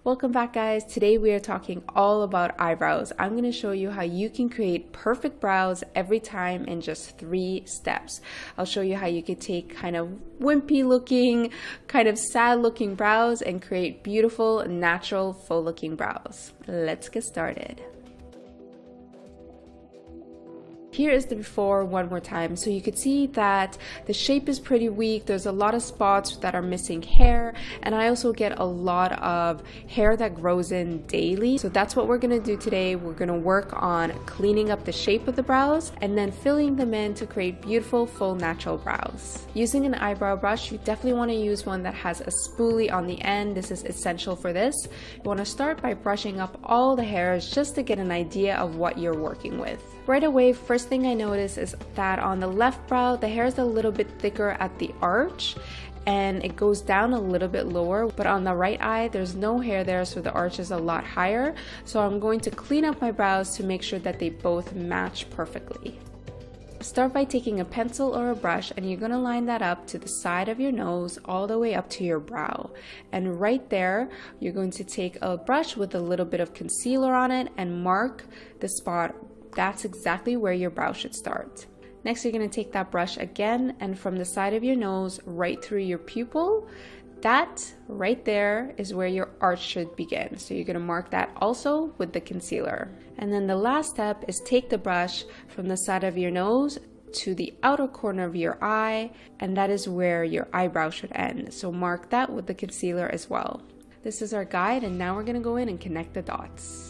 Welcome back, guys. Today we are talking all about eyebrows. I'm going to show you how you can create perfect brows every time in just 3 steps. I'll show you how you could take kind of wimpy looking, kind of sad looking brows and create beautiful, natural, full looking brows. Let's get started. Here is the before one more time. So you could see that the shape is pretty weak. There's a lot of spots that are missing hair, and I also get a lot of hair that grows in daily. So that's what we're gonna do today. We're gonna work on cleaning up the shape of the brows and then filling them in to create beautiful, full, natural brows. Using an eyebrow brush, you definitely wanna use one that has a spoolie on the end. This is essential for this. You wanna start by brushing up all the hairs just to get an idea of what you're working with. Right away, first thing I notice is that on the left brow, the hair is a little bit thicker at the arch and it goes down a little bit lower, but on the right eye, there's no hair there, so the arch is a lot higher. So I'm going to clean up my brows to make sure that they both match perfectly. Start by taking a pencil or a brush and you're going to line that up to the side of your nose all the way up to your brow. And right there, you're going to take a brush with a little bit of concealer on it and mark the spot. That's exactly where your brow should start. Next, you're going to take that brush again and from the side of your nose right through your pupil. That right there is where your arch should begin. So you're going to mark that also with the concealer. And then the last step is take the brush from the side of your nose to the outer corner of your eye, and that is where your eyebrow should end. So mark that with the concealer as well. This is our guide, and now we're going to go in and connect the dots.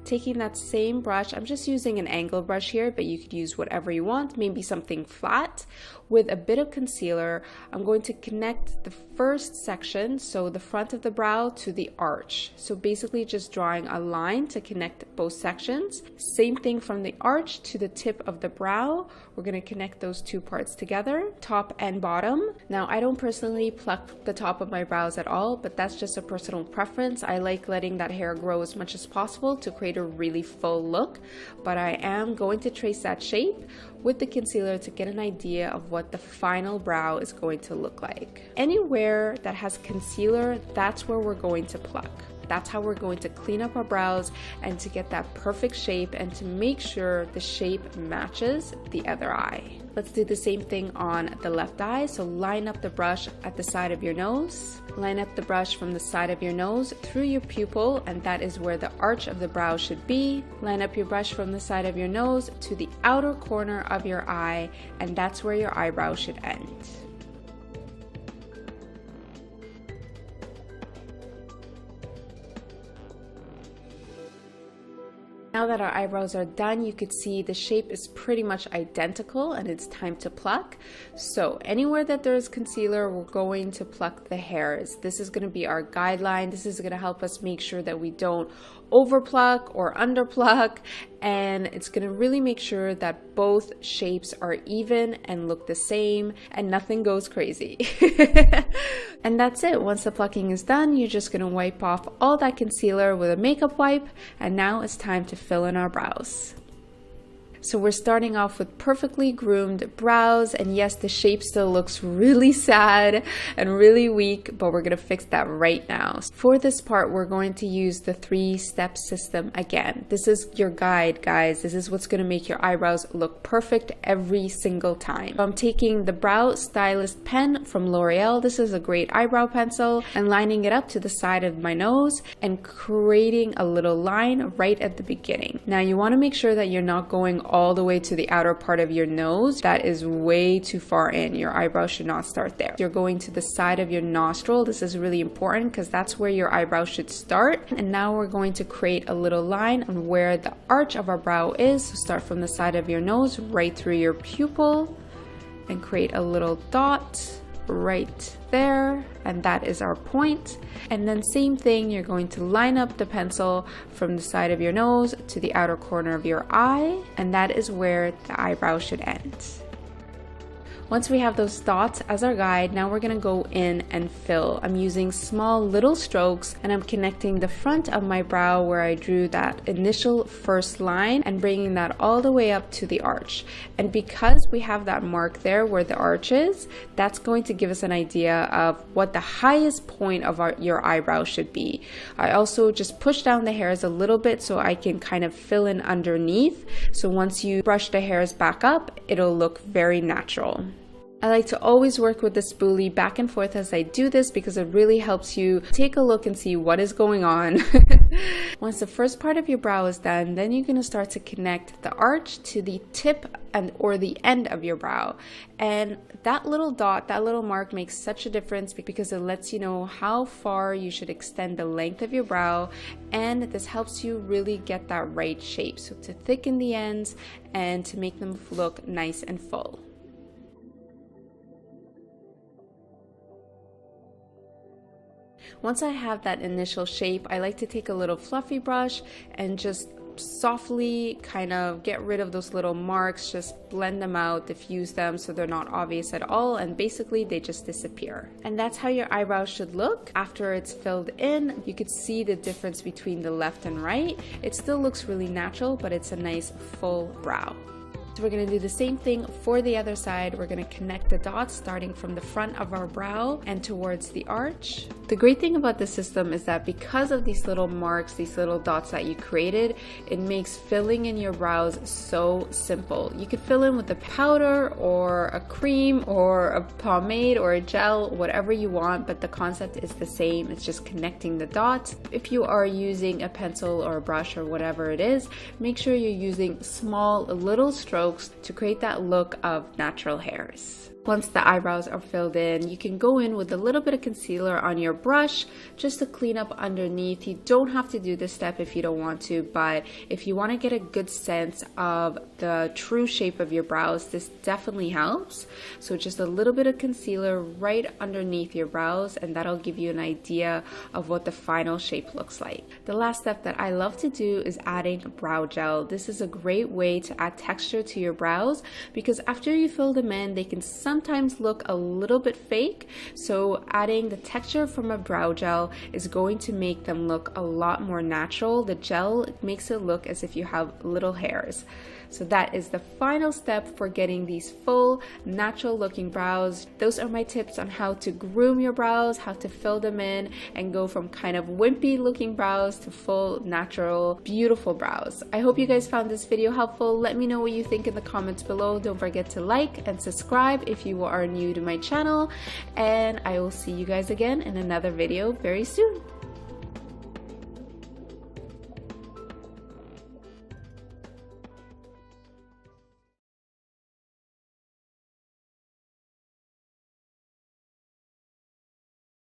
Taking that same brush, I'm just using an angle brush here, but you could use whatever you want, maybe something flat. With a bit of concealer, I'm going to connect the first section, so the front of the brow to the arch. So basically just drawing a line to connect both sections. Same thing from the arch to the tip of the brow. We're going to connect those two parts together, top and bottom. Now, I don't personally pluck the top of my brows at all, but that's just a personal preference. I like letting that hair grow as much as possible to create a really full look, but I am going to trace that shape with the concealer to get an idea of what the final brow is going to look like. Anywhere that has concealer, that's where we're going to pluck. That's how we're going to clean up our brows and to get that perfect shape and to make sure the shape matches the other eye. Let's do the same thing on the left eye. So line up the brush at the side of your nose. Line up the brush from the side of your nose through your pupil, and that is where the arch of the brow should be. Line up your brush from the side of your nose to the outer corner of your eye, and that's where your eyebrow should end. Now that our eyebrows are done, you could see the shape is pretty much identical and it's time to pluck. So anywhere that there's concealer, we're going to pluck the hairs. This is going to be our guideline. This is going to help us make sure that we don't overpluck or underpluck, and it's going to really make sure that both shapes are even and look the same and nothing goes crazy. And that's it. Once the plucking is done, you're just going to wipe off all that concealer with a makeup wipe, and now it's time to fill in our brows. So we're starting off with perfectly groomed brows, and yes, the shape still looks really sad and really weak, but we're gonna fix that right now. For this part, we're going to use the 3-step system again. This is your guide, guys. This is what's gonna make your eyebrows look perfect every single time. I'm taking the Brow Stylist pen from L'Oreal. This is a great eyebrow pencil, and lining it up to the side of my nose and creating a little line right at the beginning. Now you wanna make sure that you're not going all the way to the outer part of your nose. That is way too far in. Your eyebrow should not start there. You're going to the side of your nostril. This is really important because that's where your eyebrow should start. And now we're going to create a little line on where the arch of our brow is. So start from the side of your nose right through your pupil and create a little dot right there, and that is our point. And then same thing, you're going to line up the pencil from the side of your nose to the outer corner of your eye, and that is where the eyebrow should end. Once we have those dots as our guide, now we're gonna go in and fill. I'm using small little strokes and I'm connecting the front of my brow where I drew that initial first line and bringing that all the way up to the arch. And because we have that mark there where the arch is, that's going to give us an idea of what the highest point of your eyebrow should be. I also just push down the hairs a little bit so I can kind of fill in underneath. So once you brush the hairs back up, it'll look very natural. I like to always work with the spoolie back and forth as I do this because it really helps you take a look and see what is going on. Once the first part of your brow is done, then you're going to start to connect the arch to the tip or the end of your brow. And that little dot, that little mark makes such a difference because it lets you know how far you should extend the length of your brow, and this helps you really get that right shape. So to thicken the ends and to make them look nice and full. Once I have that initial shape, I like to take a little fluffy brush and just softly kind of get rid of those little marks, just blend them out, diffuse them so they're not obvious at all, and basically they just disappear. And that's how your eyebrows should look after it's filled in. You could see the difference between the left and right. It still looks really natural, but it's a nice full brow. So we're going to do the same thing for the other side. We're going to connect the dots starting from the front of our brow and towards the arch. The great thing about this system is that because of these little marks, these little dots that you created, it makes filling in your brows so simple. You could fill in with a powder or a cream or a pomade or a gel, whatever you want, but the concept is the same. It's just connecting the dots. If you are using a pencil or a brush or whatever it is, make sure you're using small little strokes to create that look of natural hairs. Once the eyebrows are filled in, you can go in with a little bit of concealer on your brush just to clean up underneath. You don't have to do this step if you don't want to, but if you want to get a good sense of the true shape of your brows, this definitely helps. So just a little bit of concealer right underneath your brows, and that'll give you an idea of what the final shape looks like. The last step that I love to do is adding brow gel. This is a great way to add texture to your brows because after you fill them in, they can sometimes look a little bit fake. So adding the texture from a brow gel is going to make them look a lot more natural. The gel makes it look as if you have little hairs. So that is the final step for getting these full natural looking brows. Those are my tips on how to groom your brows, how to fill them in and go from kind of wimpy looking brows to full natural beautiful brows. I hope you guys found this video helpful. Let me know what you think in the comments below. Don't forget to like and subscribe if you are new to my channel, and I will see you guys again in another video very soon.